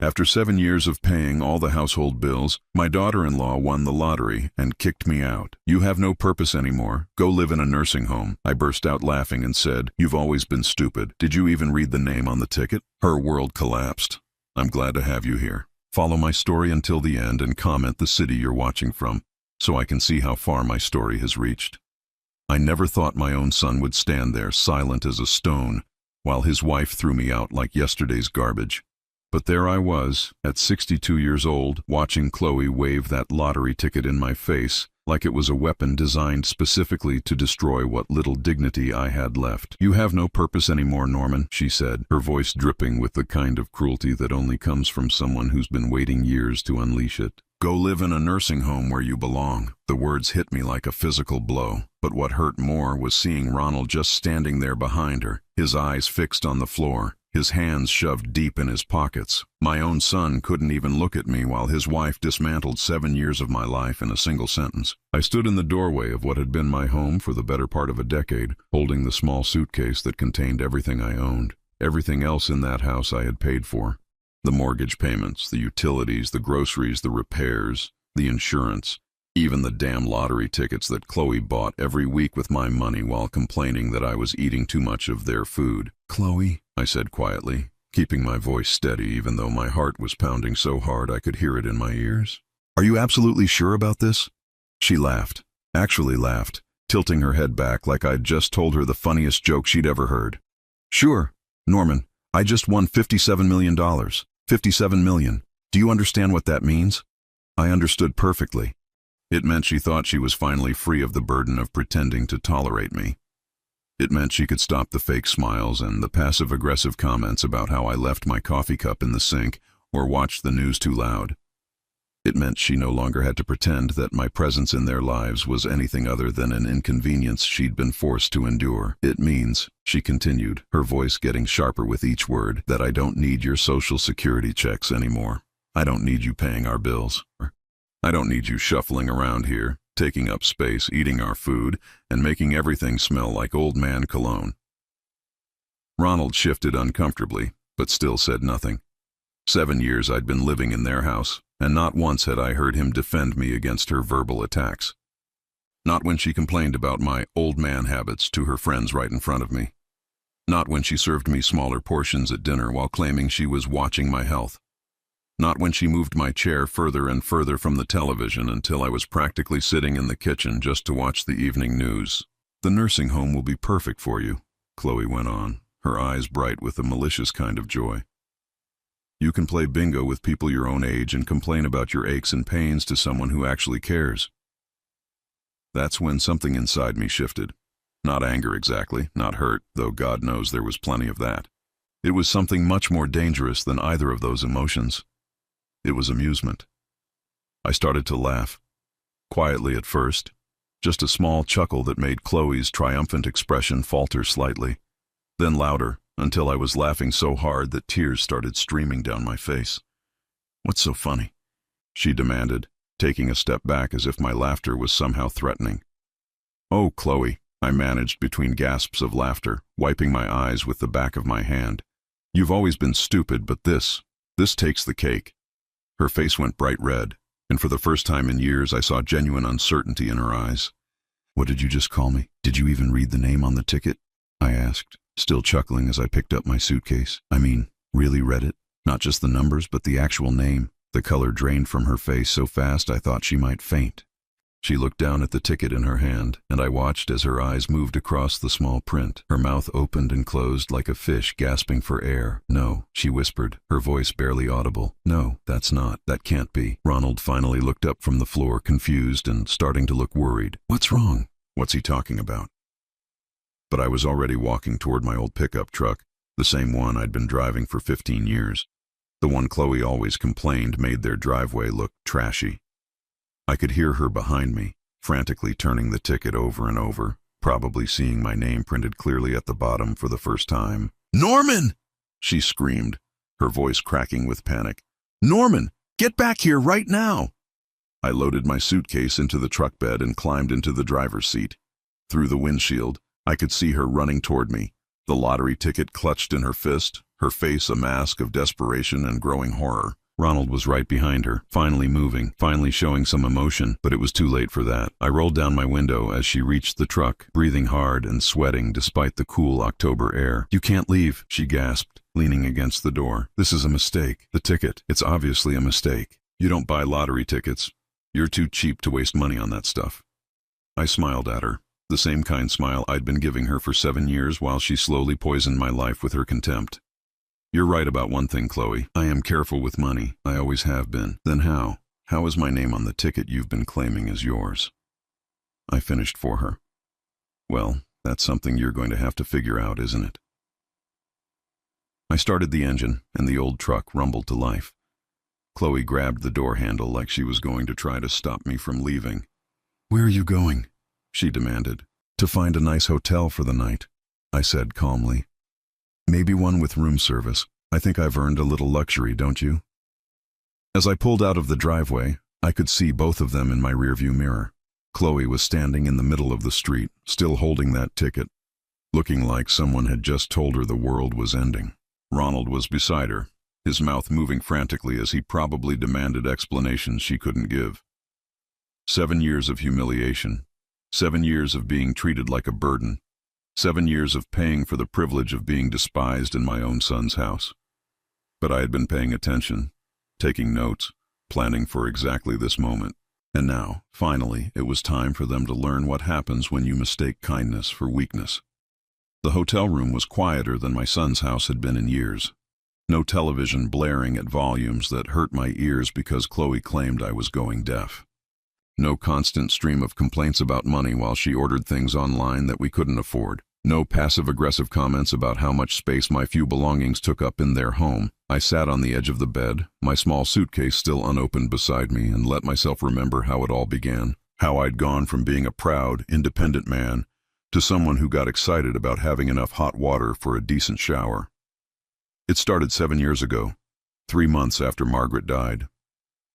After 7 years of paying all the household bills, my daughter-in-law won the lottery and kicked me out. "You have no purpose anymore. Go live in a nursing home." I burst out laughing and said, "You've always been stupid. Did you even read the name on the ticket?" Her world collapsed. "I'm glad to have you here. Follow my story until the end and comment the city you're watching from, so I can see how far my story has reached." I never thought my own son would stand there silent as a stone while his wife threw me out like yesterday's garbage. But there I was, at 62 years old, watching Chloe wave that lottery ticket in my face like it was a weapon designed specifically to destroy what little dignity I had left. "You have no purpose anymore, Norman," she said, her voice dripping with the kind of cruelty that only comes from someone who's been waiting years to unleash it. "Go live in a nursing home where you belong." The words hit me like a physical blow, but what hurt more was seeing Ronald just standing there behind her, his eyes fixed on the floor, his hands shoved deep in his pockets. My own son couldn't even look at me while his wife dismantled 7 years of my life in a single sentence. I stood in the doorway of what had been my home for the better part of a decade, holding the small suitcase that contained everything I owned. Everything else in that house I had paid for. The mortgage payments, the utilities, the groceries, the repairs, the insurance, even the damn lottery tickets that Chloe bought every week with my money while complaining that I was eating too much of their food. "Chloe," I said quietly, keeping my voice steady even though my heart was pounding so hard I could hear it in my ears. "Are you absolutely sure about this?" She laughed, actually laughed, tilting her head back like I'd just told her the funniest joke she'd ever heard. "Sure, Norman, I just won $57 million. 57 million. Do you understand what that means?" I understood perfectly. It meant she thought she was finally free of the burden of pretending to tolerate me. It meant she could stop the fake smiles and the passive-aggressive comments about how I left my coffee cup in the sink or watched the news too loud. It meant she no longer had to pretend that my presence in their lives was anything other than an inconvenience she'd been forced to endure. "It means," she continued, her voice getting sharper with each word, "that I don't need your social security checks anymore. I don't need you paying our bills. I don't need you shuffling around here, taking up space, eating our food, and making everything smell like old man cologne." Ronald shifted uncomfortably, but still said nothing. 7 years I'd been living in their house, and not once had I heard him defend me against her verbal attacks. Not when she complained about my old man habits to her friends right in front of me. Not when she served me smaller portions at dinner while claiming she was watching my health. Not when she moved my chair further and further from the television until I was practically sitting in the kitchen just to watch the evening news. "The nursing home will be perfect for you," Chloe went on, her eyes bright with a malicious kind of joy. "You can play bingo with people your own age and complain about your aches and pains to someone who actually cares." That's when something inside me shifted. Not anger exactly, not hurt, though God knows there was plenty of that. It was something much more dangerous than either of those emotions. It was amusement. I started to laugh. Quietly at first, just a small chuckle that made Chloe's triumphant expression falter slightly, then louder until I was laughing so hard that tears started streaming down my face. "What's so funny?" she demanded, taking a step back as if my laughter was somehow threatening. "Oh, Chloe," I managed between gasps of laughter, wiping my eyes with the back of my hand. "You've always been stupid, but this takes the cake." Her face went bright red, and for the first time in years I saw genuine uncertainty in her eyes. "What did you just call me? Did you even read the name on the ticket?" I asked, still chuckling as I picked up my suitcase. "I mean, really read it? Not just the numbers, but the actual name?" The color drained from her face so fast I thought she might faint. She looked down at the ticket in her hand, and I watched as her eyes moved across the small print. Her mouth opened and closed like a fish gasping for air. "No," she whispered, her voice barely audible. "No, that can't be." Ronald finally looked up from the floor, confused and starting to look worried. "What's wrong? What's he talking about?" But I was already walking toward my old pickup truck, the same one I'd been driving for 15 years. The one Chloe always complained made their driveway look trashy. I could hear her behind me, frantically turning the ticket over and over, probably seeing my name printed clearly at the bottom for the first time. "Norman!" she screamed, her voice cracking with panic. "Norman, get back here right now!" I loaded my suitcase into the truck bed and climbed into the driver's seat. Through the windshield, I could see her running toward me, the lottery ticket clutched in her fist, her face a mask of desperation and growing horror. Ronald was right behind her, finally moving, finally showing some emotion, but it was too late for that. I rolled down my window as she reached the truck, breathing hard and sweating despite the cool October air. "You can't leave," she gasped, leaning against the door. "This is a mistake. The ticket. It's obviously a mistake. You don't buy lottery tickets. You're too cheap to waste money on that stuff." I smiled at her, the same kind smile I'd been giving her for 7 years while she slowly poisoned my life with her contempt. "You're right about one thing, Chloe. I am careful with money. I always have been." "Then how? How is my name on the ticket you've been claiming is yours?" I finished for her. "Well, that's something you're going to have to figure out, isn't it?" I started the engine, and the old truck rumbled to life. Chloe grabbed the door handle like she was going to try to stop me from leaving. "Where are you going?" she demanded. "To find a nice hotel for the night," I said calmly. "Maybe one with room service. I think I've earned a little luxury, don't you?" As I pulled out of the driveway, I could see both of them in my rearview mirror. Chloe was standing in the middle of the street, still holding that ticket, looking like someone had just told her the world was ending. Ronald was beside her, his mouth moving frantically as he probably demanded explanations she couldn't give. 7 years of humiliation, 7 years of being treated like a burden, 7 years of paying for the privilege of being despised in my own son's house. But I had been paying attention, taking notes, planning for exactly this moment. And now, finally, it was time for them to learn what happens when you mistake kindness for weakness. The hotel room was quieter than my son's house had been in years. No television blaring at volumes that hurt my ears because Chloe claimed I was going deaf. No constant stream of complaints about money while she ordered things online that we couldn't afford. No passive-aggressive comments about how much space my few belongings took up in their home. I sat on the edge of the bed, my small suitcase still unopened beside me, and let myself remember how it all began. How I'd gone from being a proud, independent man to someone who got excited about having enough hot water for a decent shower. It started 7 years ago, 3 months after Margaret died.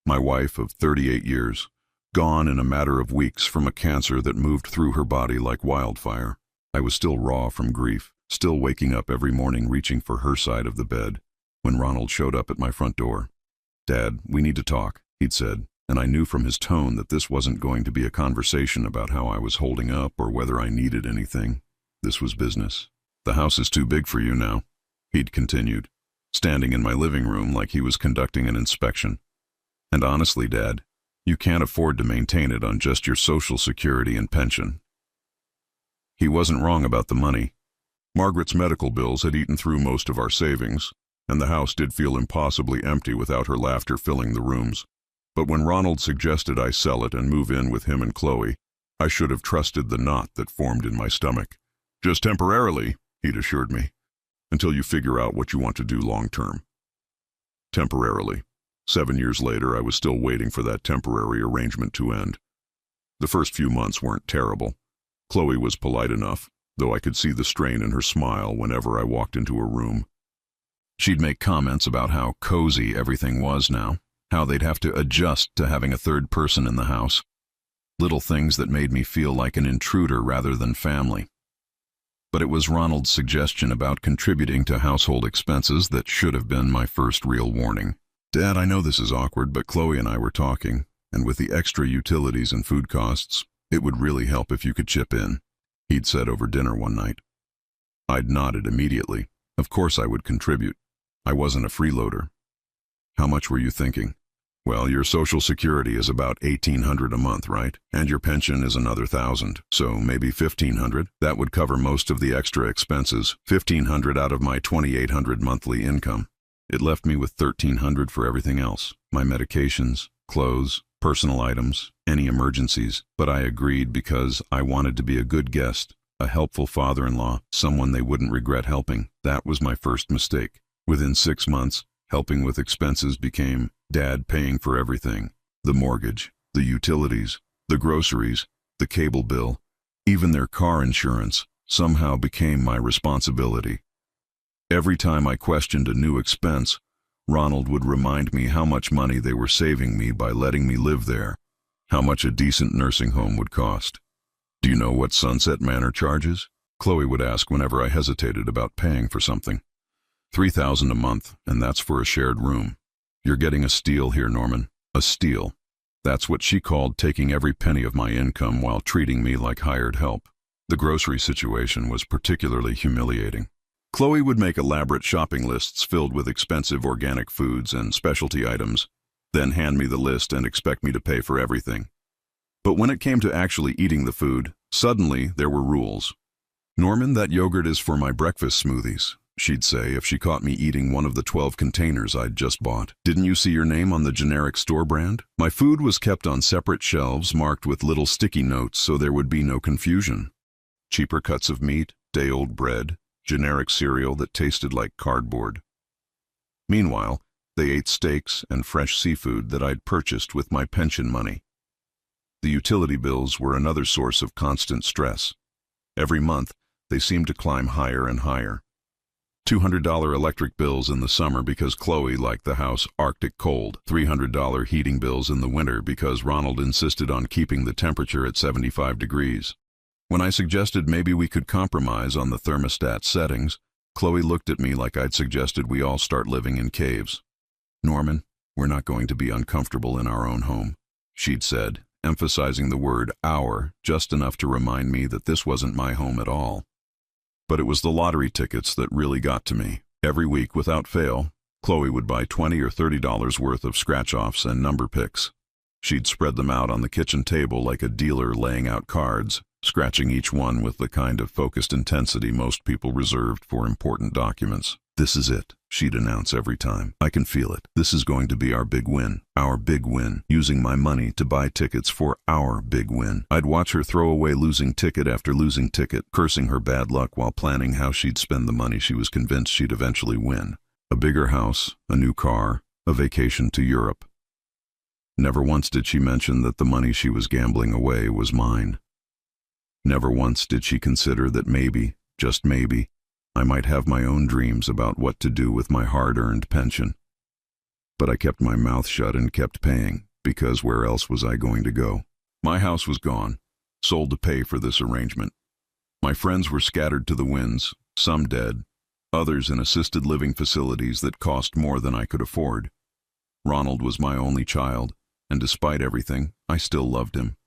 My wife of 38 years, gone in a matter of weeks from a cancer that moved through her body like wildfire. I was still raw from grief, still waking up every morning reaching for her side of the bed, when Ronald showed up at my front door. "Dad, we need to talk," he'd said, and I knew from his tone that this wasn't going to be a conversation about how I was holding up or whether I needed anything. This was business. "The house is too big for you now," he'd continued, standing in my living room like he was conducting an inspection. "And honestly, Dad, you can't afford to maintain it on just your Social Security and pension." He wasn't wrong about the money. Margaret's medical bills had eaten through most of our savings, and the house did feel impossibly empty without her laughter filling the rooms. But when Ronald suggested I sell it and move in with him and Chloe, I should have trusted the knot that formed in my stomach. "Just temporarily," he'd assured me, "until you figure out what you want to do long term." Temporarily. 7 years later, I was still waiting for that temporary arrangement to end. The first few months weren't terrible. Chloe was polite enough, though I could see the strain in her smile whenever I walked into her room. She'd make comments about how cozy everything was now, how they'd have to adjust to having a third person in the house. Little things that made me feel like an intruder rather than family. But it was Ronald's suggestion about contributing to household expenses that should have been my first real warning. "Dad, I know this is awkward, but Chloe and I were talking, and with the extra utilities and food costs, it would really help if you could chip in," he'd said over dinner one night. I'd nodded immediately. Of course I would contribute. I wasn't a freeloader. "How much were you thinking?" "Well, your Social Security is about $1,800 a month, right? And your pension is another $1,000, so maybe $1,500. That would cover most of the extra expenses, $1,500 out of my $2,800 monthly income. It left me with $1,300 for everything else, my medications, clothes, personal items, any emergencies. But I agreed because I wanted to be a good guest, a helpful father-in-law, someone they wouldn't regret helping. That was my first mistake. Within 6 months, helping with expenses became Dad paying for everything. The mortgage, the utilities, the groceries, the cable bill, even their car insurance somehow became my responsibility. Every time I questioned a new expense, Ronald would remind me how much money they were saving me by letting me live there, how much a decent nursing home would cost. "Do you know what Sunset Manor charges?" Chloe would ask whenever I hesitated about paying for something. $3,000 a month, and that's for a shared room. You're getting a steal here, Norman. A steal. That's what she called taking every penny of my income while treating me like hired help. The grocery situation was particularly humiliating. Chloe would make elaborate shopping lists filled with expensive organic foods and specialty items, then hand me the list and expect me to pay for everything. But when it came to actually eating the food, suddenly there were rules. "Norman, that yogurt is for my breakfast smoothies," she'd say if she caught me eating one of the 12 containers I'd just bought. "Didn't you see your name on the generic store brand?" My food was kept on separate shelves marked with little sticky notes so there would be no confusion. Cheaper cuts of meat, day-old bread, generic cereal that tasted like cardboard. Meanwhile, they ate steaks and fresh seafood that I'd purchased with my pension money. The utility bills were another source of constant stress. Every month, they seemed to climb higher and higher. $200 electric bills in the summer because Chloe liked the house Arctic cold. $300 heating bills in the winter because Ronald insisted on keeping the temperature at 75 degrees. When I suggested maybe we could compromise on the thermostat settings, Chloe looked at me like I'd suggested we all start living in caves. "Norman, we're not going to be uncomfortable in our own home," she'd said, emphasizing the word "our" just enough to remind me that this wasn't my home at all. But it was the lottery tickets that really got to me. Every week, without fail, Chloe would buy $20 or $30 worth of scratch-offs and number picks. She'd spread them out on the kitchen table like a dealer laying out cards, scratching each one with the kind of focused intensity most people reserved for important documents. "This is it," she'd announce every time. "I can feel it. This is going to be our big win. Our big win. Using my money to buy tickets for our big win." I'd watch her throw away losing ticket after losing ticket, cursing her bad luck while planning how she'd spend the money she was convinced she'd eventually win. A bigger house, a new car, a vacation to Europe. Never once did she mention that the money she was gambling away was mine. Never once did she consider that maybe, just maybe, I might have my own dreams about what to do with my hard-earned pension. But I kept my mouth shut and kept paying, because where else was I going to go? My house was gone, sold to pay for this arrangement. My friends were scattered to the winds, some dead, others in assisted living facilities that cost more than I could afford. Ronald was my only child, and despite everything, I still loved him.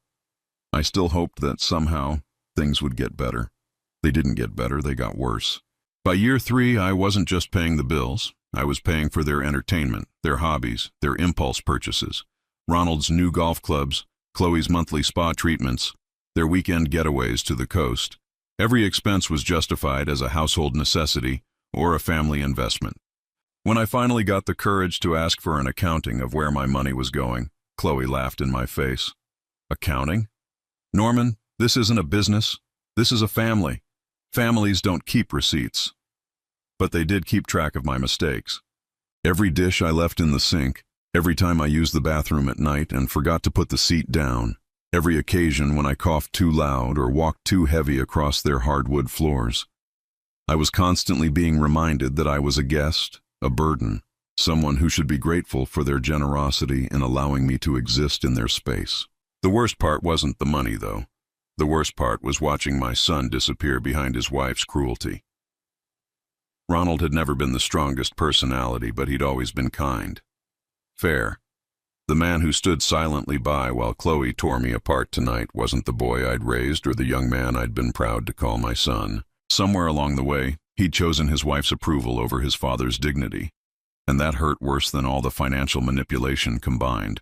I still hoped that somehow things would get better. They didn't get better, they got worse. By year 3, I wasn't just paying the bills. I was paying for their entertainment, their hobbies, their impulse purchases. Ronald's new golf clubs, Chloe's monthly spa treatments, their weekend getaways to the coast. Every expense was justified as a household necessity or a family investment. When I finally got the courage to ask for an accounting of where my money was going, Chloe laughed in my face. "Accounting? Norman, this isn't a business. This is a family. Families don't keep receipts." But they did keep track of my mistakes. Every dish I left in the sink, every time I used the bathroom at night and forgot to put the seat down, every occasion when I coughed too loud or walked too heavy across their hardwood floors. I was constantly being reminded that I was a guest, a burden, someone who should be grateful for their generosity in allowing me to exist in their space. The worst part wasn't the money, though. The worst part was watching my son disappear behind his wife's cruelty. Ronald had never been the strongest personality, but he'd always been kind. Fair. The man who stood silently by while Chloe tore me apart tonight wasn't the boy I'd raised or the young man I'd been proud to call my son. Somewhere along the way, he'd chosen his wife's approval over his father's dignity, and that hurt worse than all the financial manipulation combined.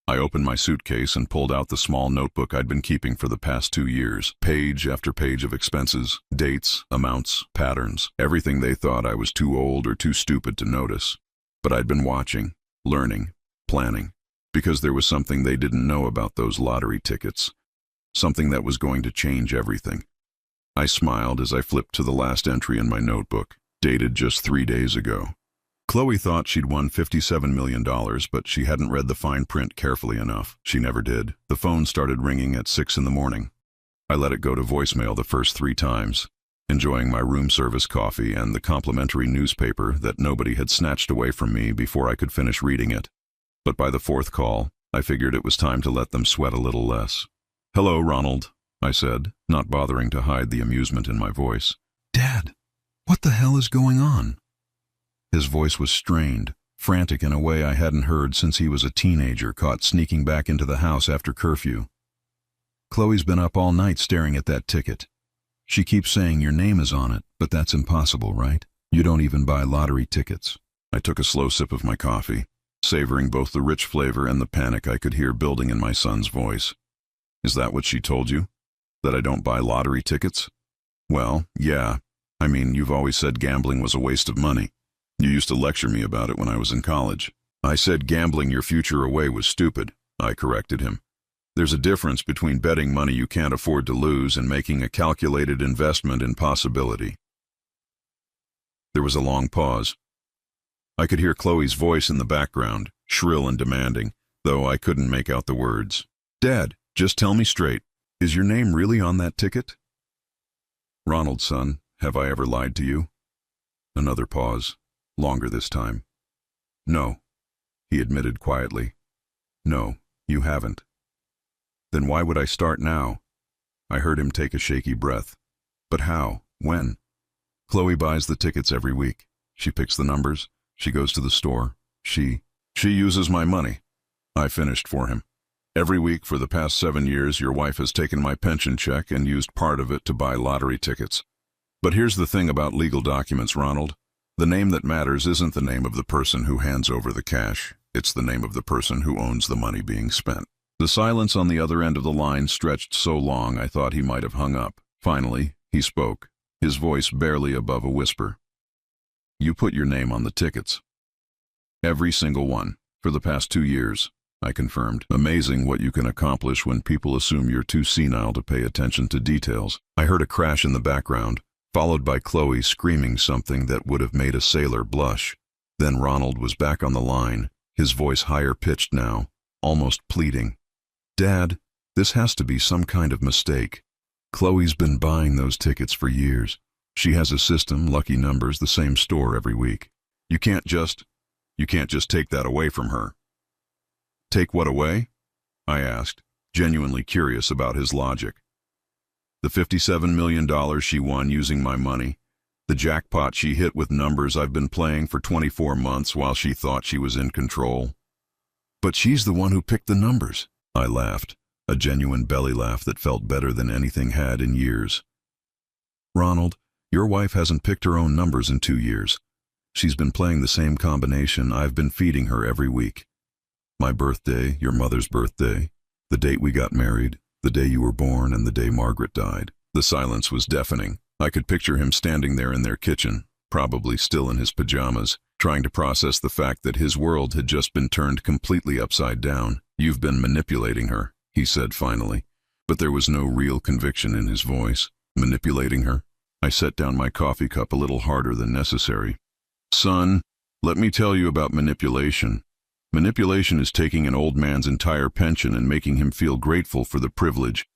I opened my suitcase and pulled out the small notebook I'd been keeping for the past 2 years. Page after page of expenses, dates, amounts, patterns, everything they thought I was too old or too stupid to notice. But I'd been watching, learning, planning, because there was something they didn't know about those lottery tickets. Something that was going to change everything. I smiled as I flipped to the last entry in my notebook, dated just 3 days ago. Chloe thought she'd won $57 million, but she hadn't read the fine print carefully enough. She never did. The phone started ringing at 6 in the morning. I let it go to voicemail the first 3 times, enjoying my room service coffee and the complimentary newspaper that nobody had snatched away from me before I could finish reading it. But by the 4th call, I figured it was time to let them sweat a little less. "Hello, Ronald," I said, not bothering to hide the amusement in my voice. "Dad, What the hell is going on? His voice was strained, frantic in a way I hadn't heard since he was a teenager caught sneaking back into the house after curfew. Chloe's been up all night staring at that ticket. She keeps saying your name is on it, but that's impossible, right? You don't even buy lottery tickets. I took a slow sip of my coffee, savoring both the rich flavor and the panic I could hear building in my son's voice. Is that what she told you? That I don't buy lottery tickets? Well, yeah. I mean, you've always said gambling was a waste of money. You used to lecture me about it when I was in college. I said gambling your future away was stupid. I corrected him. There's a difference between betting money you can't afford to lose and making a calculated investment in possibility. There was a long pause. I could hear Chloe's voice in the background, shrill and demanding, though I couldn't make out the words. Dad, just tell me straight. Is your name really on that ticket? Ronald, son, have I ever lied to you? Another pause, longer this time. No, he admitted quietly. No, you haven't. Then why would I start now? I heard him take a shaky breath. But how? When? Chloe buys the tickets every week. She picks the numbers. She goes to the store. She uses my money. I finished for him. Every week for the past 7 years, your wife has taken my pension check and used part of it to buy lottery tickets. But here's the thing about legal documents, Ronald. The name that matters isn't the name of the person who hands over the cash. It's the name of the person who owns the money being spent. The silence on the other end of the line stretched so long I thought he might have hung up. Finally, he spoke, his voice barely above a whisper. You put your name on the tickets. Every single one, for the past 2 years, I confirmed. Amazing what you can accomplish when people assume you're too senile to pay attention to details. I heard a crash in the background, followed by Chloe screaming something that would have made a sailor blush. Then Ronald was back on the line, his voice higher pitched now, almost pleading. Dad, this has to be some kind of mistake. Chloe's been buying those tickets for years. She has a system, lucky numbers, the same store every week. You can't just take that away from her. Take what away? I asked, genuinely curious about his logic. The $57 million she won using my money, the jackpot she hit with numbers I've been playing for 24 months while she thought she was in control. But she's the one who picked the numbers. I laughed, a genuine belly laugh that felt better than anything had in years. Ronald, your wife hasn't picked her own numbers in 2 years. She's been playing the same combination I've been feeding her every week. My birthday, your mother's birthday, the date we got married, the day you were born, and the day Margaret died. The silence was deafening. I could picture him standing there in their kitchen, probably still in his pajamas, trying to process the fact that his world had just been turned completely upside down. You've been manipulating her, he said finally, but there was no real conviction in his voice. Manipulating her? I set down my coffee cup a little harder than necessary. Son, let me tell you about manipulation. Manipulation is taking an old man's entire pension and making him feel grateful for the privilege.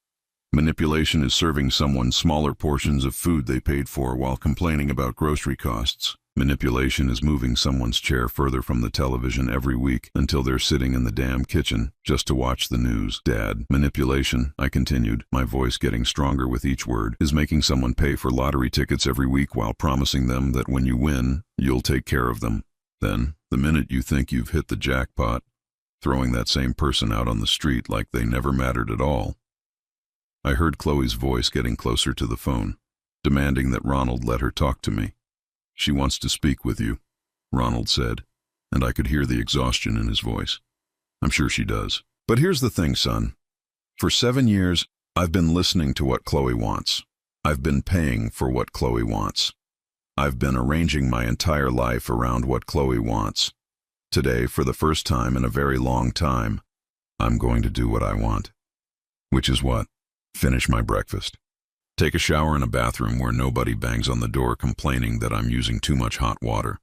Manipulation is serving someone smaller portions of food they paid for while complaining about grocery costs. Manipulation is moving someone's chair further from the television every week until they're sitting in the damn kitchen just to watch the news. Dad, manipulation, I continued, my voice getting stronger with each word, is making someone pay for lottery tickets every week while promising them that when you win, you'll take care of them. Then, the minute you think you've hit the jackpot, throwing that same person out on the street like they never mattered at all. I heard Chloe's voice getting closer to the phone, demanding that Ronald let her talk to me. She wants to speak with you, Ronald said, and I could hear the exhaustion in his voice. I'm sure she does. But here's the thing, son. For 7 years, I've been listening to what Chloe wants. I've been paying for what Chloe wants. I've been arranging my entire life around what Chloe wants. Today, for the first time in a very long time, I'm going to do what I want. Which is what? Finish my breakfast. Take a shower in a bathroom where nobody bangs on the door complaining that I'm using too much hot water.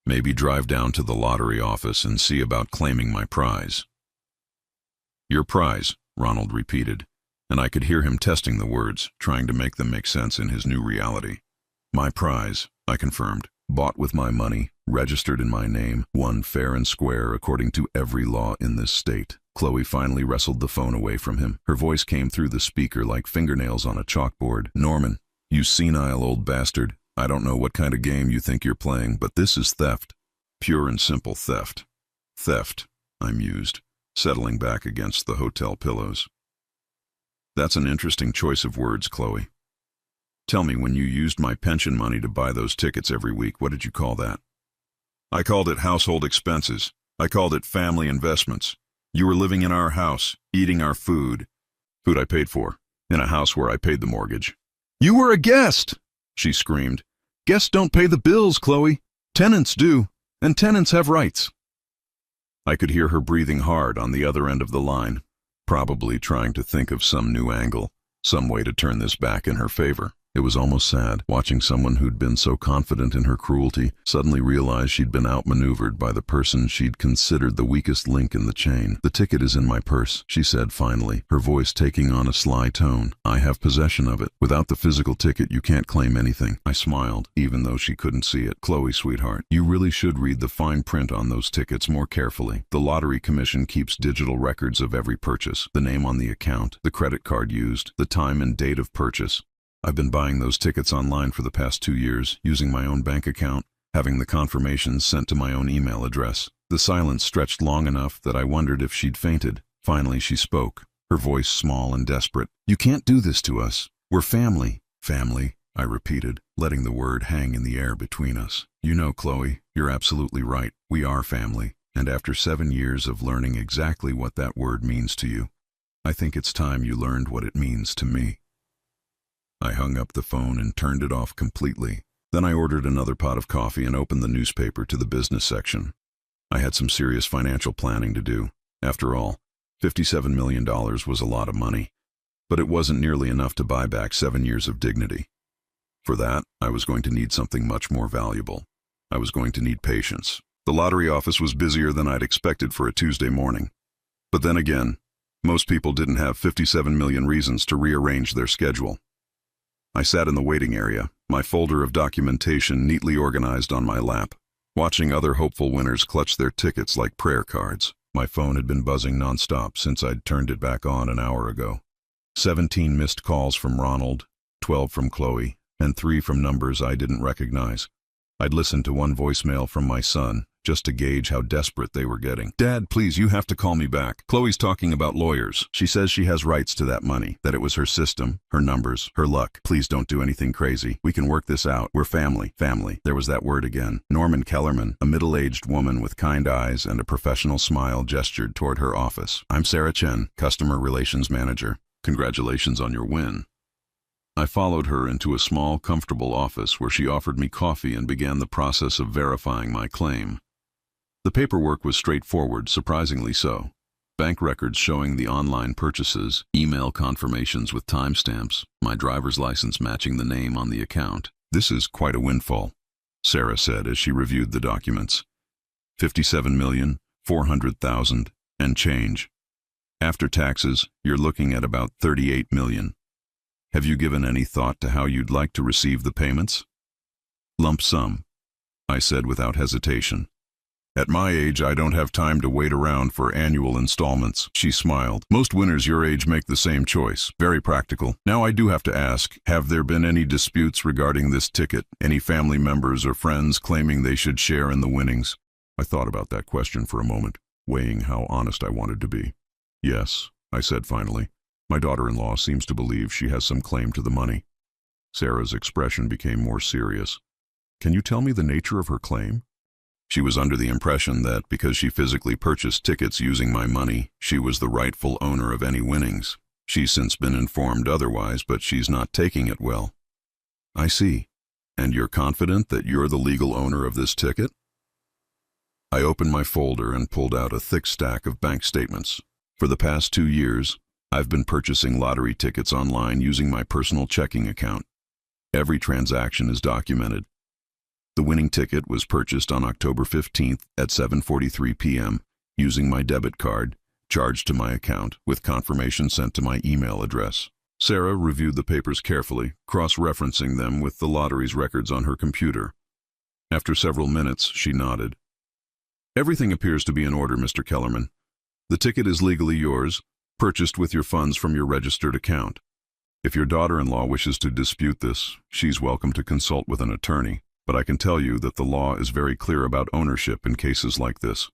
Maybe drive down to the lottery office and see about claiming my prize. Your prize, Ronald repeated, and I could hear him testing the words, trying to make them make sense in his new reality. My prize, I confirmed, bought with my money, registered in my name, won fair and square according to every law in this state. Chloe finally wrestled the phone away from him. Her voice came through the speaker like fingernails on a chalkboard. Norman, you senile old bastard, I don't know what kind of game you think you're playing, but this is theft. Pure and simple theft. Theft, I mused, settling back against the hotel pillows. That's an interesting choice of words, Chloe. Tell me, when you used my pension money to buy those tickets every week, what did you call that? I called it household expenses. I called it family investments. You were living in our house, eating our food. Food I paid for, in a house where I paid the mortgage. You were a guest, she screamed. Guests don't pay the bills, Chloe. Tenants do, and tenants have rights. I could hear her breathing hard on the other end of the line, probably trying to think of some new angle, some way to turn this back in her favor. It was almost sad, watching someone who'd been so confident in her cruelty suddenly realize she'd been outmaneuvered by the person she'd considered the weakest link in the chain. The ticket is in my purse, she said finally, her voice taking on a sly tone. I have possession of it. Without the physical ticket, you can't claim anything. I smiled, even though she couldn't see it. Chloe, sweetheart, you really should read the fine print on those tickets more carefully. The Lottery Commission keeps digital records of every purchase, the name on the account, the credit card used, the time and date of purchase. I've been buying those tickets online for the past 2 years, using my own bank account, having the confirmations sent to my own email address. The silence stretched long enough that I wondered if she'd fainted. Finally, she spoke, her voice small and desperate. You can't do this to us. We're family. Family, I repeated, letting the word hang in the air between us. You know, Chloe, you're absolutely right. We are family. And after 7 years of learning exactly what that word means to you, I think it's time you learned what it means to me. I hung up the phone and turned it off completely. Then I ordered another pot of coffee and opened the newspaper to the business section. I had some serious financial planning to do. After all, $57 million was a lot of money, but it wasn't nearly enough to buy back 7 years of dignity. For that, I was going to need something much more valuable. I was going to need patience. The lottery office was busier than I'd expected for a Tuesday morning. But then again, most people didn't have 57 million reasons to rearrange their schedule. I sat in the waiting area, my folder of documentation neatly organized on my lap, watching other hopeful winners clutch their tickets like prayer cards. My phone had been buzzing nonstop since I'd turned it back on an hour ago. 17 missed calls from Ronald, 12 from Chloe, and 3 from numbers I didn't recognize. I'd listened to one voicemail from my son, just to gauge how desperate they were getting. Dad, please, you have to call me back. Chloe's talking about lawyers. She says she has rights to that money, that it was her system, her numbers, her luck. Please don't do anything crazy. We can work this out. We're family. Family. There was that word again. Norman Kellerman, a middle-aged woman with kind eyes and a professional smile, gestured toward her office. I'm Sarah Chen, Customer Relations Manager. Congratulations on your win. I followed her into a small, comfortable office where she offered me coffee and began the process of verifying my claim. The paperwork was straightforward, surprisingly so. Bank records showing the online purchases, email confirmations with timestamps, my driver's license matching the name on the account. This is quite a windfall, Sarah said as she reviewed the documents. 57,400,000 and change. After taxes, you're looking at about 38 million. Have you given any thought to how you'd like to receive the payments? Lump sum, I said without hesitation. At my age, I don't have time to wait around for annual installments, she smiled. Most winners your age make the same choice. Very practical. Now I do have to ask, have there been any disputes regarding this ticket? Any family members or friends claiming they should share in the winnings? I thought about that question for a moment, weighing how honest I wanted to be. Yes, I said finally. My daughter-in-law seems to believe she has some claim to the money. Sarah's expression became more serious. Can you tell me the nature of her claim? She was under the impression that because she physically purchased tickets using my money, she was the rightful owner of any winnings. She's since been informed otherwise, but she's not taking it well. I see. And you're confident that you're the legal owner of this ticket? I opened my folder and pulled out a thick stack of bank statements. For the past 2 years, I've been purchasing lottery tickets online using my personal checking account. Every transaction is documented. The winning ticket was purchased on October 15th at 7:43 p.m. using my debit card, charged to my account, with confirmation sent to my email address. Sarah reviewed the papers carefully, cross-referencing them with the lottery's records on her computer. After several minutes, she nodded. Everything appears to be in order, Mr. Kellerman. The ticket is legally yours, purchased with your funds from your registered account. If your daughter-in-law wishes to dispute this, she's welcome to consult with an attorney, but I can tell you that the law is very clear about ownership in cases like this.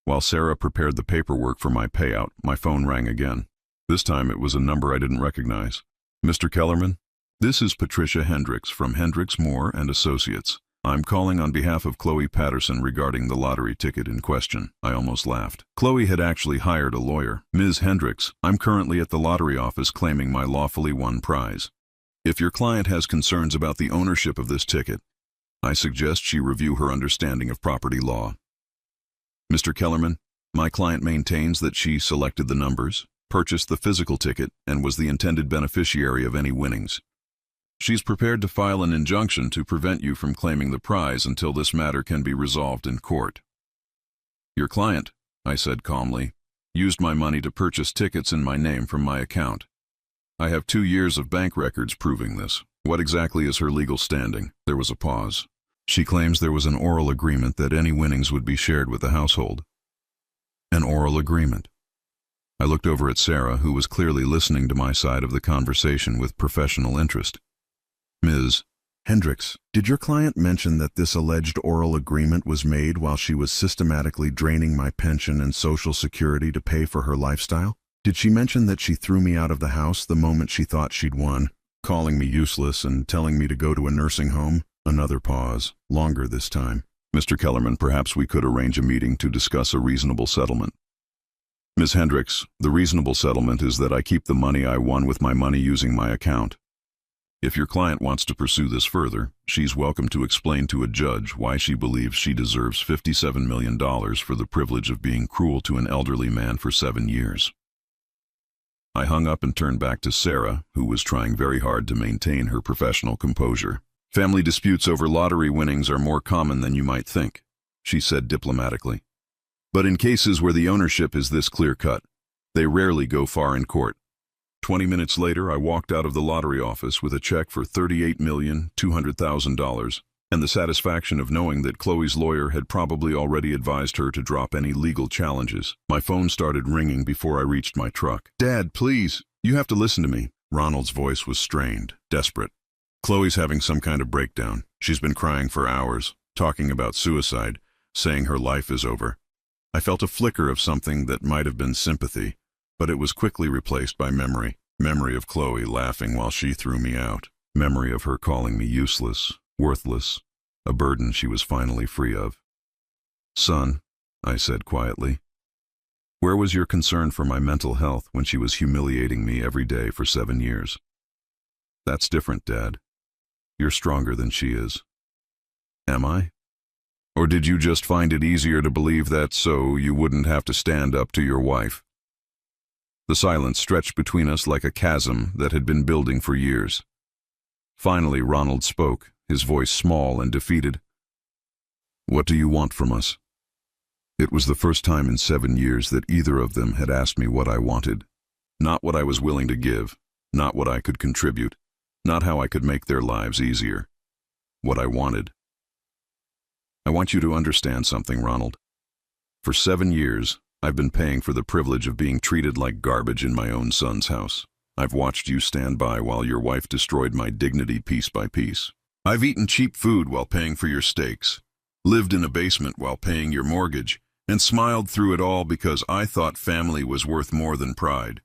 While Sarah prepared the paperwork for my payout, my phone rang again. This time it was a number I didn't recognize. Mr. Kellerman? This is Patricia Hendricks from Hendricks Moore and Associates. I'm calling on behalf of Chloe Patterson regarding the lottery ticket in question. I almost laughed. Chloe had actually hired a lawyer. Ms. Hendricks, I'm currently at the lottery office claiming my lawfully won prize. If your client has concerns about the ownership of this ticket, I suggest she review her understanding of property law. Mr. Kellerman, my client maintains that she selected the numbers, purchased the physical ticket, and was the intended beneficiary of any winnings. She's prepared to file an injunction to prevent you from claiming the prize until this matter can be resolved in court. Your client, I said calmly, used my money to purchase tickets in my name from my account. I have 2 years of bank records proving this. What exactly is her legal standing? There was a pause. She claims there was an oral agreement that any winnings would be shared with the household. An oral agreement. I looked over at Sarah, who was clearly listening to my side of the conversation with professional interest. Ms. Hendricks, did your client mention that this alleged oral agreement was made while she was systematically draining my pension and Social Security to pay for her lifestyle? Did she mention that she threw me out of the house the moment she thought she'd won, calling me useless and telling me to go to a nursing home? Another pause, longer this time. Mr. Kellerman, perhaps we could arrange a meeting to discuss a reasonable settlement. Ms. Hendricks, the reasonable settlement is that I keep the money I won with my money using my account. If your client wants to pursue this further, she's welcome to explain to a judge why she believes she deserves $57 million for the privilege of being cruel to an elderly man for 7 years. I hung up and turned back to Sarah, who was trying very hard to maintain her professional composure. Family disputes over lottery winnings are more common than you might think, she said diplomatically. But in cases where the ownership is this clear-cut, they rarely go far in court. 20 minutes later, I walked out of the lottery office with a check for $38,200,000 and the satisfaction of knowing that Chloe's lawyer had probably already advised her to drop any legal challenges. My phone started ringing before I reached my truck. Dad, please, you have to listen to me. Ronald's voice was strained, desperate. Chloe's having some kind of breakdown. She's been crying for hours, talking about suicide, saying her life is over. I felt a flicker of something that might have been sympathy, but it was quickly replaced by memory. Memory of Chloe laughing while she threw me out. Memory of her calling me useless, worthless, a burden she was finally free of. Son, I said quietly, where was your concern for my mental health when she was humiliating me every day for 7 years? That's different, Dad. You're stronger than she is. Am I? Or did you just find it easier to believe that so you wouldn't have to stand up to your wife? The silence stretched between us like a chasm that had been building for years. Finally, Ronald spoke, his voice small and defeated. What do you want from us? It was the first time in 7 years that either of them had asked me what I wanted. Not what I was willing to give, not what I could contribute, not how I could make their lives easier. What I wanted. I want you to understand something, Ronald. For 7 years, I've been paying for the privilege of being treated like garbage in my own son's house. I've watched you stand by while your wife destroyed my dignity piece by piece. I've eaten cheap food while paying for your steaks, lived in a basement while paying your mortgage, and smiled through it all because I thought family was worth more than pride.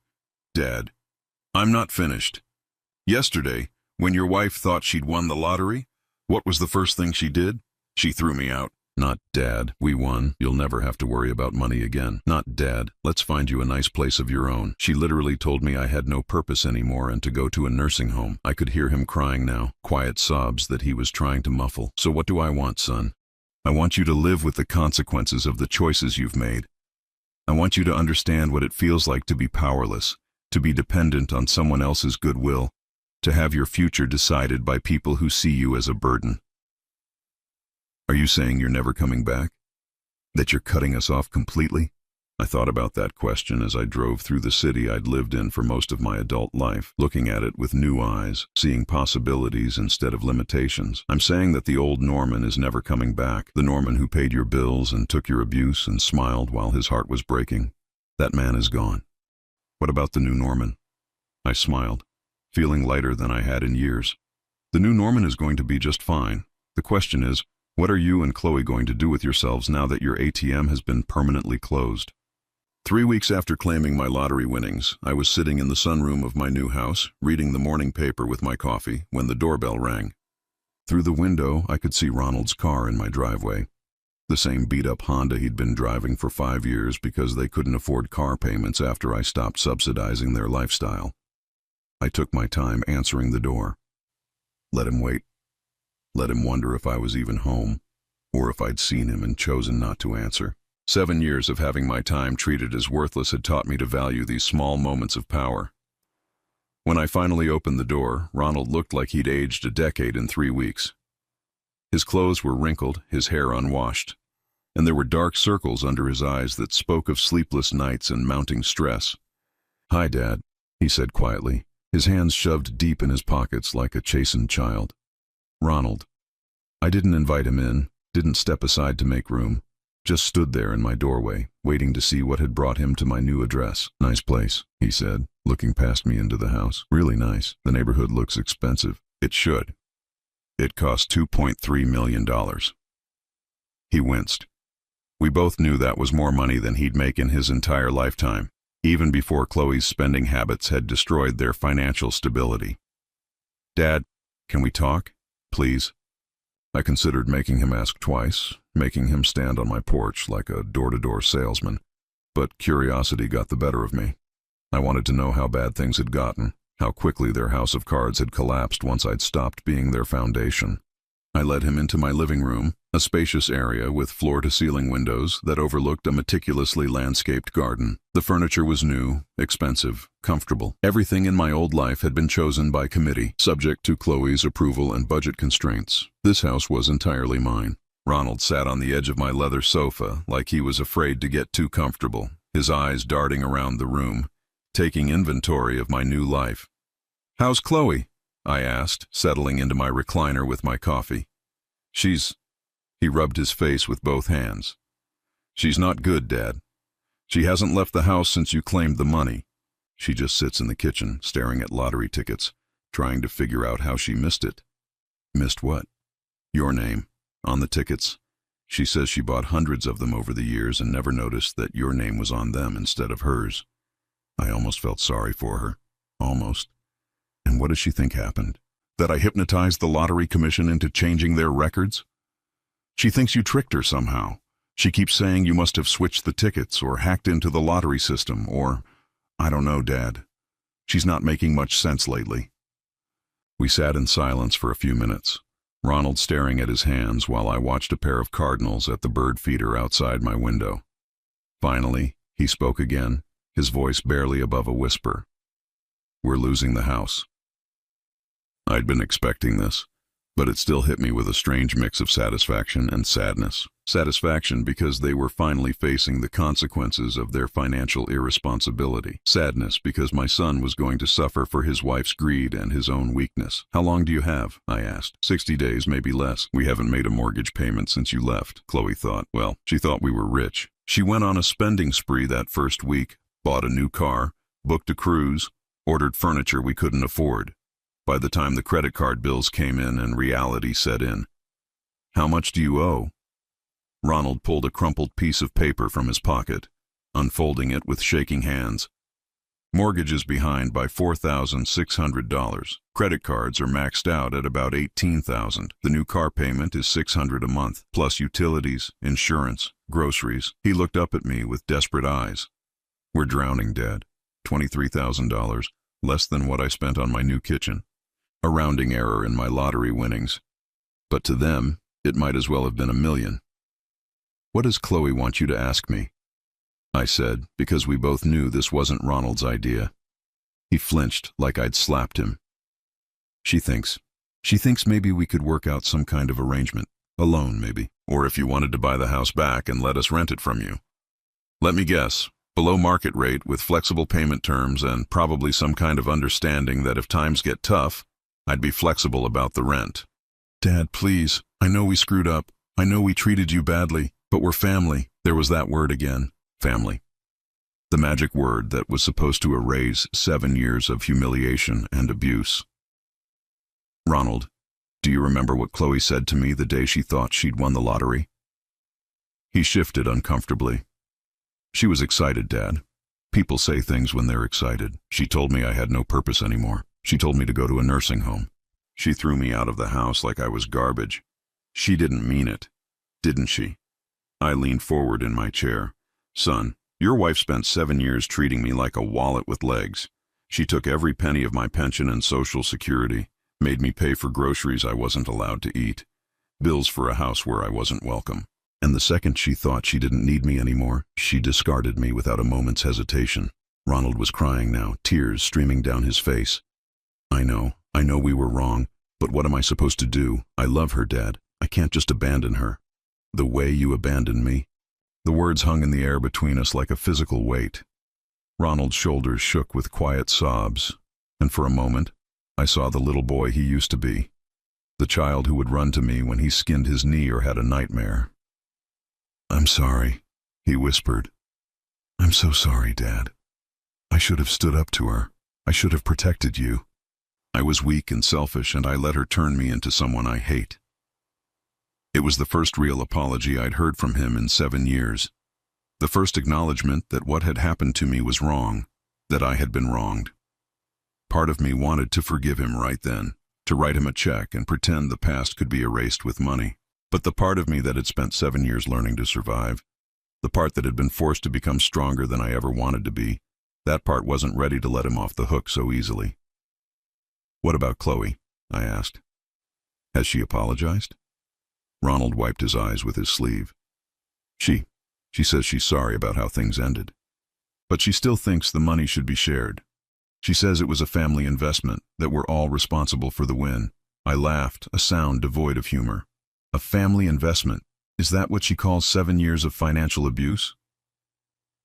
Dad, I'm not finished. Yesterday, when your wife thought she'd won the lottery, what was the first thing she did? She threw me out. Not, Dad, we won. You'll never have to worry about money again. Not, Dad, let's find you a nice place of your own. She literally told me I had no purpose anymore and to go to a nursing home. I could hear him crying now, quiet sobs that he was trying to muffle. So what do I want, son? I want you to live with the consequences of the choices you've made. I want you to understand what it feels like to be powerless, to be dependent on someone else's goodwill, to have your future decided by people who see you as a burden. Are you saying you're never coming back? That you're cutting us off completely? I thought about that question as I drove through the city I'd lived in for most of my adult life, looking at it with new eyes, seeing possibilities instead of limitations. I'm saying that the old Norman is never coming back, the Norman who paid your bills and took your abuse and smiled while his heart was breaking. That man is gone. What about the new Norman? I smiled. feeling lighter than I had in years. The new Norman is going to be just fine. The question is, what are you and Chloe going to do with yourselves now that your ATM has been permanently closed? 3 weeks after claiming my lottery winnings, I was sitting in the sunroom of my new house, reading the morning paper with my coffee, when the doorbell rang. Through the window, I could see Ronald's car in my driveway. The same beat-up Honda he'd been driving for 5 years because they couldn't afford car payments after I stopped subsidizing their lifestyle. I took my time answering the door. Let him wait. Let him wonder if I was even home, or if I'd seen him and chosen not to answer. 7 years of having my time treated as worthless had taught me to value these small moments of power. When I finally opened the door, Ronald looked like he'd aged a decade in 3 weeks. His clothes were wrinkled, his hair unwashed, and there were dark circles under his eyes that spoke of sleepless nights and mounting stress. "Hi, Dad," he said quietly, his hands shoved deep in his pockets like a chastened child. "Ronald." I didn't invite him in, didn't step aside to make room, just stood there in my doorway, waiting to see what had brought him to my new address. "Nice place," he said, looking past me into the house. "Really nice. The neighborhood looks expensive." "It should. It cost $2.3 million. He winced. We both knew that was more money than he'd make in his entire lifetime, even before Chloe's spending habits had destroyed their financial stability. "Dad, can we talk? Please?" I considered making him ask twice, making him stand on my porch like a door-to-door salesman, but curiosity got the better of me. I wanted to know how bad things had gotten, how quickly their house of cards had collapsed once I'd stopped being their foundation. I led him into my living room, a spacious area with floor-to-ceiling windows that overlooked a meticulously landscaped garden. The furniture was new, expensive, comfortable. Everything in my old life had been chosen by committee, subject to Chloe's approval and budget constraints. This house was entirely mine. Ronald sat on the edge of my leather sofa like he was afraid to get too comfortable, his eyes darting around the room, taking inventory of my new life. "How's Chloe?" I asked, settling into my recliner with my coffee. He rubbed his face with both hands. "She's not good, Dad. She hasn't left the house since you claimed the money. She just sits in the kitchen, staring at lottery tickets, trying to figure out how she missed it." "Missed what?" "Your name. On the tickets. She says she bought hundreds of them over the years and never noticed that your name was on them instead of hers." I almost felt sorry for her. Almost. And what does she think happened? That I hypnotized the lottery commission into changing their records? She thinks you tricked her somehow. She keeps saying you must have switched the tickets or hacked into the lottery system or, I don't know, Dad. She's not making much sense lately. We sat in silence for a few minutes, Ronald staring at his hands while I watched a pair of cardinals at the bird feeder outside my window. Finally, he spoke again, his voice barely above a whisper. "We're losing the house." I'd been expecting this, but it still hit me with a strange mix of satisfaction and sadness. Satisfaction because they were finally facing the consequences of their financial irresponsibility. Sadness because my son was going to suffer for his wife's greed and his own weakness. "How long do you have?" I asked. 60 days, maybe less. We haven't made a mortgage payment since you left." Chloe thought. Well, she thought we were rich. She went on a spending spree that first week, bought a new car, booked a cruise, ordered furniture we couldn't afford. By the time the credit card bills came in and reality set in. "How much do you owe?" Ronald pulled a crumpled piece of paper from his pocket, unfolding it with shaking hands. "Mortgage is behind by $4,600. Credit cards are maxed out at about $18,000. The new car payment is $600 a month, plus utilities, insurance, groceries." He looked up at me with desperate eyes. "We're drowning, Dad. $23,000, less than what I spent on my new kitchen. A rounding error in my lottery winnings. But to them, it might as well have been $1 million. "What does Chloe want you to ask me?" I said, because we both knew this wasn't Ronald's idea. He flinched like I'd slapped him. She thinks maybe we could work out some kind of arrangement. A loan, maybe. Or if you wanted to buy the house back and let us rent it from you. Let me guess. Below market rate with flexible payment terms and probably some kind of understanding that if times get tough, I'd be flexible about the rent. "Dad, please. I know we screwed up. I know we treated you badly, but we're family." There was that word again. Family. The magic word that was supposed to erase 7 years of humiliation and abuse. Ronald, do you remember what Chloe said to me the day she thought she'd won the lottery? He shifted uncomfortably. She was excited, Dad. People say things when they're excited. She told me I had no purpose anymore. She told me to go to a nursing home. She threw me out of the house like I was garbage. She didn't mean it, didn't she? I leaned forward in my chair. Son, your wife spent 7 years treating me like a wallet with legs. She took every penny of my pension and Social Security, made me pay for groceries I wasn't allowed to eat, bills for a house where I wasn't welcome. And the second she thought she didn't need me anymore, she discarded me without a moment's hesitation. Ronald was crying now, tears streaming down his face. I know we were wrong, but what am I supposed to do? I love her, Dad. I can't just abandon her. The way you abandoned me. The words hung in the air between us like a physical weight. Ronald's shoulders shook with quiet sobs, and for a moment, I saw the little boy he used to be, the child who would run to me when he skinned his knee or had a nightmare. I'm sorry, he whispered. I'm so sorry, Dad. I should have stood up to her. I should have protected you. I was weak and selfish, and I let her turn me into someone I hate. It was the first real apology I'd heard from him in 7 years. The first acknowledgement that what had happened to me was wrong, that I had been wronged. Part of me wanted to forgive him right then, to write him a check and pretend the past could be erased with money. But the part of me that had spent 7 years learning to survive, the part that had been forced to become stronger than I ever wanted to be, that part wasn't ready to let him off the hook so easily. What about Chloe? I asked. Has she apologized? Ronald wiped his eyes with his sleeve. She says she's sorry about how things ended. But she still thinks the money should be shared. She says it was a family investment, that we're all responsible for the win. I laughed, a sound devoid of humor. A family investment? Is that what she calls 7 years of financial abuse?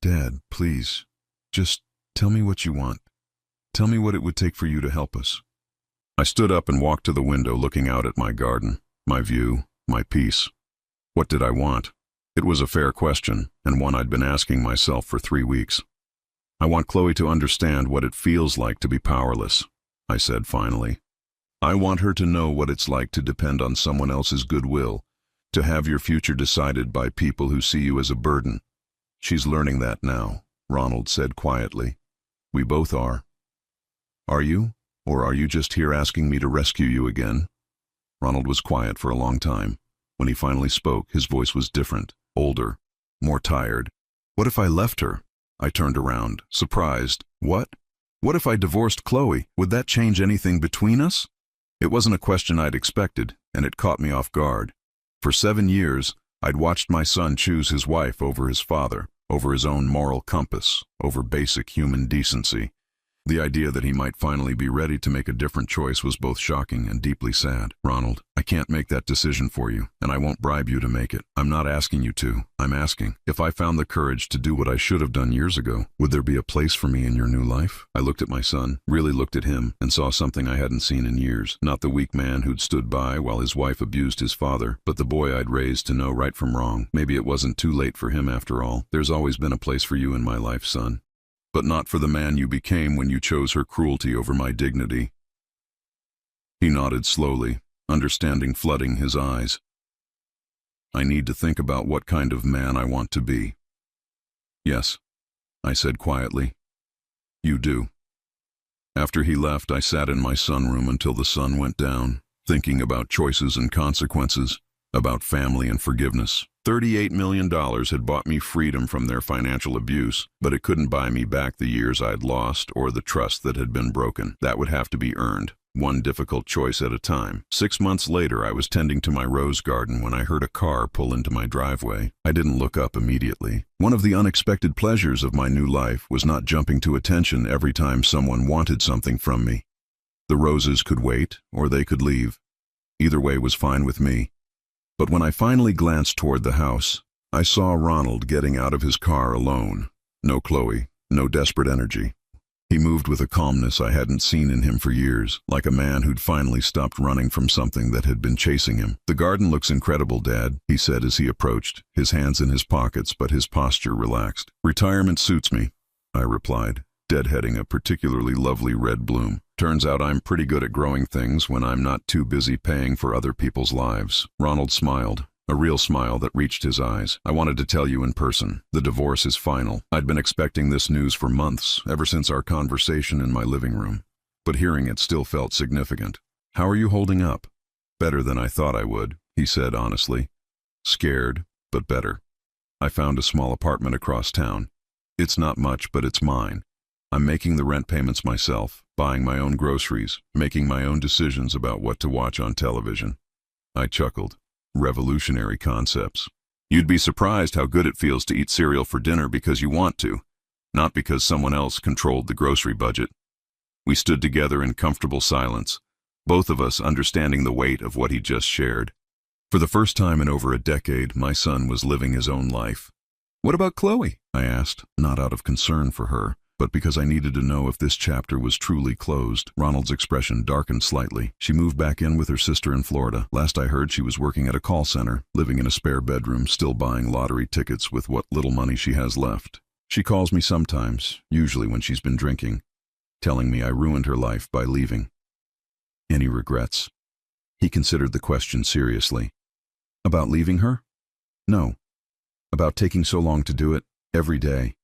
Dad, please, just tell me what you want. Tell me what it would take for you to help us. I stood up and walked to the window, looking out at my garden, my view, my peace. What did I want? It was a fair question, and one I'd been asking myself for 3 weeks. I want Chloe to understand what it feels like to be powerless, I said finally. I want her to know what it's like to depend on someone else's goodwill, to have your future decided by people who see you as a burden. She's learning that now, Ronald said quietly. We both are. Are you? Or are you just here asking me to rescue you again? Ronald was quiet for a long time. When he finally spoke, his voice was different, older, more tired. What if I left her? I turned around, surprised. What? What if I divorced Chloe? Would that change anything between us? It wasn't a question I'd expected, and it caught me off guard. For 7 years, I'd watched my son choose his wife over his father, over his own moral compass, over basic human decency. The idea that he might finally be ready to make a different choice was both shocking and deeply sad. Ronald, I can't make that decision for you, and I won't bribe you to make it. I'm not asking you to. I'm asking, if I found the courage to do what I should have done years ago, would there be a place for me in your new life? I looked at my son, really looked at him, and saw something I hadn't seen in years. Not the weak man who'd stood by while his wife abused his father, but the boy I'd raised to know right from wrong. Maybe it wasn't too late for him after all. There's always been a place for you in my life, son. But not for the man you became when you chose her cruelty over my dignity. He nodded slowly, understanding flooding his eyes. I need to think about what kind of man I want to be. Yes, I said quietly. You do. After he left, I sat in my sunroom until the sun went down, thinking about choices and consequences, about family and forgiveness. $38 million had bought me freedom from their financial abuse, but it couldn't buy me back the years I'd lost or the trust that had been broken. That would have to be earned, one difficult choice at a time. 6 months later, I was tending to my rose garden when I heard a car pull into my driveway. I didn't look up immediately. One of the unexpected pleasures of my new life was not jumping to attention every time someone wanted something from me. The roses could wait, or they could leave. Either way was fine with me. But when I finally glanced toward the house, I saw Ronald getting out of his car alone. No Chloe, no desperate energy. He moved with a calmness I hadn't seen in him for years, like a man who'd finally stopped running from something that had been chasing him. The garden looks incredible, Dad, he said as he approached, his hands in his pockets but his posture relaxed. Retirement suits me. I replied, deadheading a particularly lovely red bloom. Turns out I'm pretty good at growing things when I'm not too busy paying for other people's lives. Ronald smiled, a real smile that reached his eyes. I wanted to tell you in person. The divorce is final. I'd been expecting this news for months, ever since our conversation in my living room. But hearing it still felt significant. How are you holding up? Better than I thought I would, he said honestly. Scared, but better. I found a small apartment across town. It's not much, but it's mine. I'm making the rent payments myself, buying my own groceries, making my own decisions about what to watch on television. I chuckled. Revolutionary concepts. You'd be surprised how good it feels to eat cereal for dinner because you want to, not because someone else controlled the grocery budget. We stood together in comfortable silence, both of us understanding the weight of what he just shared. For the first time in over a decade, my son was living his own life. What about Chloe? I asked, not out of concern for her, but because I needed to know if this chapter was truly closed. Ronald's expression darkened slightly. She moved back in with her sister in Florida. Last I heard, she was working at a call center, living in a spare bedroom, still buying lottery tickets with what little money she has left. She calls me sometimes, usually when she's been drinking, telling me I ruined her life by leaving. Any regrets? He considered the question seriously. About leaving her? No. About taking so long to do it, every day.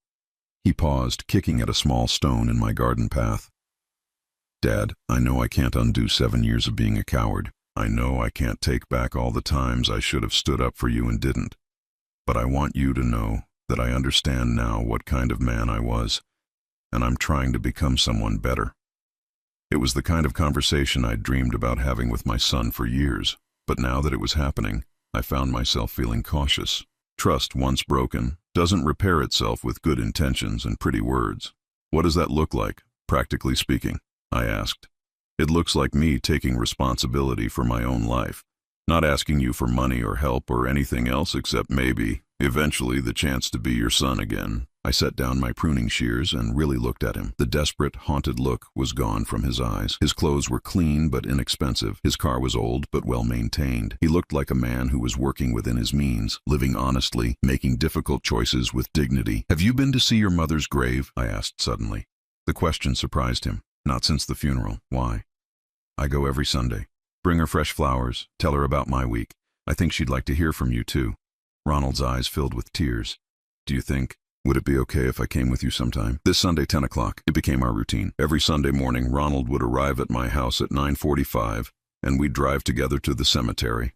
He paused, kicking at a small stone in my garden path. Dad, I know I can't undo 7 years of being a coward. I know I can't take back all the times I should have stood up for you and didn't. But I want you to know that I understand now what kind of man I was, and I'm trying to become someone better. It was the kind of conversation I'd dreamed about having with my son for years, but now that it was happening, I found myself feeling cautious. Trust, once broken, doesn't repair itself with good intentions and pretty words. What does that look like, practically speaking? I asked. It looks like me taking responsibility for my own life, not asking you for money or help or anything else except maybe, eventually, the chance to be your son again. I set down my pruning shears and really looked at him. The desperate, haunted look was gone from his eyes. His clothes were clean but inexpensive. His car was old but well-maintained. He looked like a man who was working within his means, living honestly, making difficult choices with dignity. Have you been to see your mother's grave? I asked suddenly. The question surprised him. Not since the funeral. Why? I go every Sunday. Bring her fresh flowers. Tell her about my week. I think she'd like to hear from you too. Ronald's eyes filled with tears. Do you think? Would it be okay if I came with you sometime? This Sunday, 10 o'clock. It became our routine. Every Sunday morning, Ronald would arrive at my house at 9:45, and we'd drive together to the cemetery.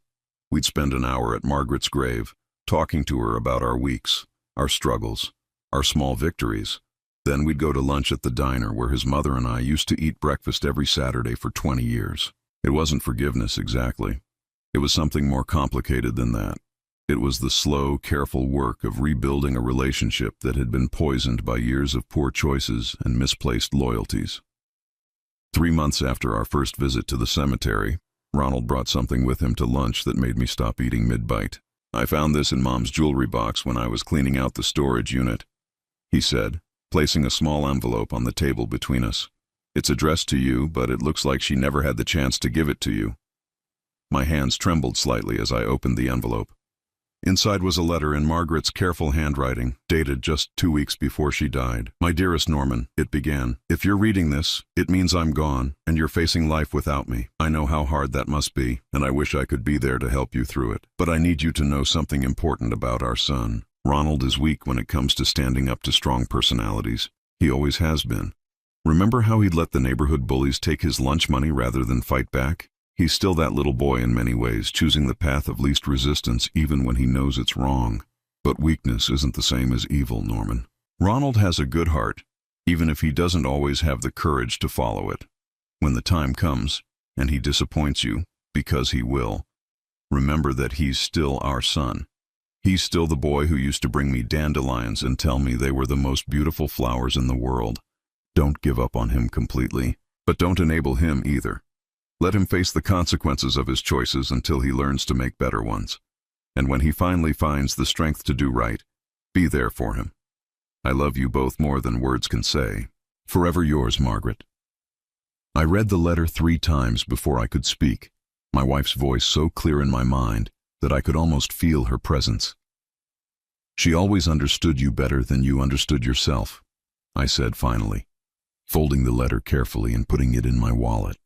We'd spend an hour at Margaret's grave, talking to her about our weeks, our struggles, our small victories. Then we'd go to lunch at the diner where his mother and I used to eat breakfast every Saturday for 20 years. It wasn't forgiveness exactly. It was something more complicated than that. It was the slow, careful work of rebuilding a relationship that had been poisoned by years of poor choices and misplaced loyalties. 3 months after our first visit to the cemetery, Ronald brought something with him to lunch that made me stop eating mid-bite. I found this in Mom's jewelry box when I was cleaning out the storage unit, he said, placing a small envelope on the table between us. It's addressed to you, but it looks like she never had the chance to give it to you. My hands trembled slightly as I opened the envelope. Inside was a letter in Margaret's careful handwriting, dated just 2 weeks before she died. My dearest Norman, it began. If you're reading this, it means I'm gone, and you're facing life without me. I know how hard that must be, and I wish I could be there to help you through it. But I need you to know something important about our son. Ronald is weak when it comes to standing up to strong personalities. He always has been. Remember how he'd let the neighborhood bullies take his lunch money rather than fight back? He's still that little boy in many ways, choosing the path of least resistance even when he knows it's wrong. But weakness isn't the same as evil, Norman. Ronald has a good heart, even if he doesn't always have the courage to follow it. When the time comes, and he disappoints you, because he will, remember that he's still our son. He's still the boy who used to bring me dandelions and tell me they were the most beautiful flowers in the world. Don't give up on him completely, but don't enable him either. Let him face the consequences of his choices until he learns to make better ones. And when he finally finds the strength to do right, be there for him. I love you both more than words can say. Forever yours, Margaret. I read the letter 3 times before I could speak, my wife's voice so clear in my mind that I could almost feel her presence. She always understood you better than you understood yourself. I said finally, folding the letter carefully and putting it in my wallet.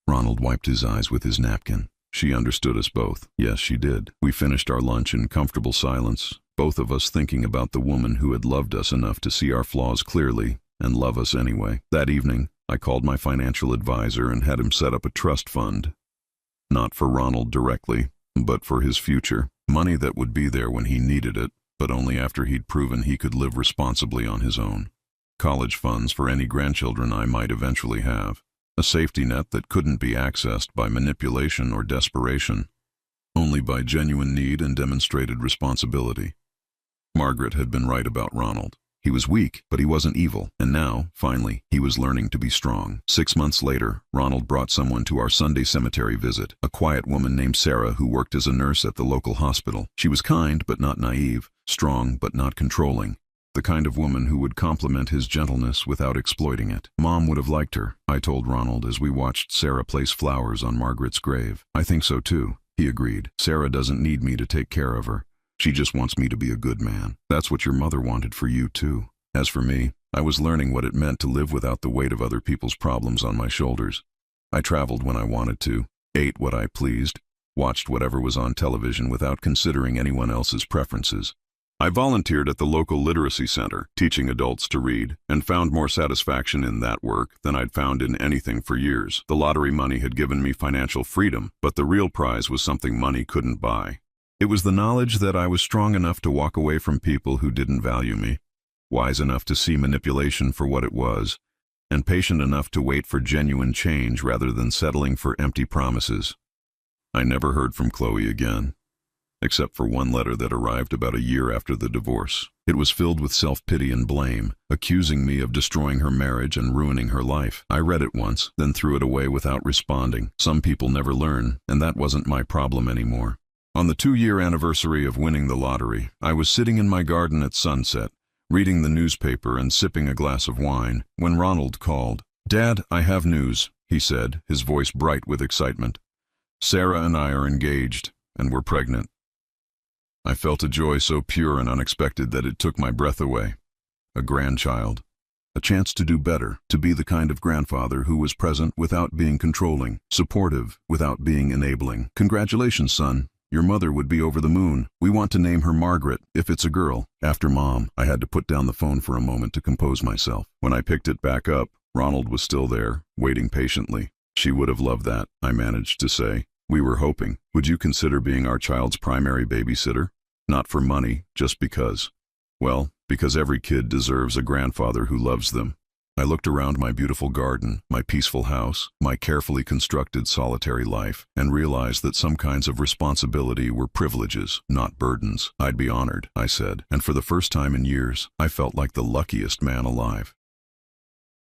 Ronald wiped his eyes with his napkin. She understood us both. Yes, she did. We finished our lunch in comfortable silence, both of us thinking about the woman who had loved us enough to see our flaws clearly and love us anyway. That evening, I called my financial advisor and had him set up a trust fund. Not for Ronald directly, but for his future. Money that would be there when he needed it, but only after he'd proven he could live responsibly on his own. College funds for any grandchildren I might eventually have. A safety net that couldn't be accessed by manipulation or desperation, only by genuine need and demonstrated responsibility. Margaret had been right about Ronald. He was weak, but he wasn't evil, and now, finally, he was learning to be strong. 6 months later, Ronald brought someone to our Sunday cemetery visit, a quiet woman named Sarah who worked as a nurse at the local hospital. She was kind but not naive, strong but not controlling. The kind of woman who would compliment his gentleness without exploiting it. Mom would have liked her, I told Ronald as we watched Sarah place flowers on Margaret's grave. I think so too, he agreed. Sarah doesn't need me to take care of her. She just wants me to be a good man. That's what your mother wanted for you too. As for me, I was learning what it meant to live without the weight of other people's problems on my shoulders. I traveled when I wanted to, ate what I pleased, watched whatever was on television without considering anyone else's preferences. I volunteered at the local literacy center, teaching adults to read, and found more satisfaction in that work than I'd found in anything for years. The lottery money had given me financial freedom, but the real prize was something money couldn't buy. It was the knowledge that I was strong enough to walk away from people who didn't value me, wise enough to see manipulation for what it was, and patient enough to wait for genuine change rather than settling for empty promises. I never heard from Chloe again, except for one letter that arrived about a year after the divorce. It was filled with self-pity and blame, accusing me of destroying her marriage and ruining her life. I read it once, then threw it away without responding. Some people never learn, and that wasn't my problem anymore. On the 2-year anniversary of winning the lottery, I was sitting in my garden at sunset, reading the newspaper and sipping a glass of wine, when Ronald called. "Dad, I have news," he said, his voice bright with excitement. "Sarah and I are engaged, and we're pregnant." I felt a joy so pure and unexpected that it took my breath away. A grandchild. A chance to do better, to be the kind of grandfather who was present without being controlling, supportive without being enabling. "Congratulations, son. Your mother would be over the moon. We want to name her Margaret, if it's a girl." After Mom, I had to put down the phone for a moment to compose myself. When I picked it back up, Ronald was still there, waiting patiently. "She would have loved that," I managed to say. "We were hoping. Would you consider being our child's primary babysitter? Not for money, just because. Well, because every kid deserves a grandfather who loves them." I looked around my beautiful garden, my peaceful house, my carefully constructed solitary life, and realized that some kinds of responsibility were privileges, not burdens. "I'd be honored," I said, and for the first time in years, I felt like the luckiest man alive.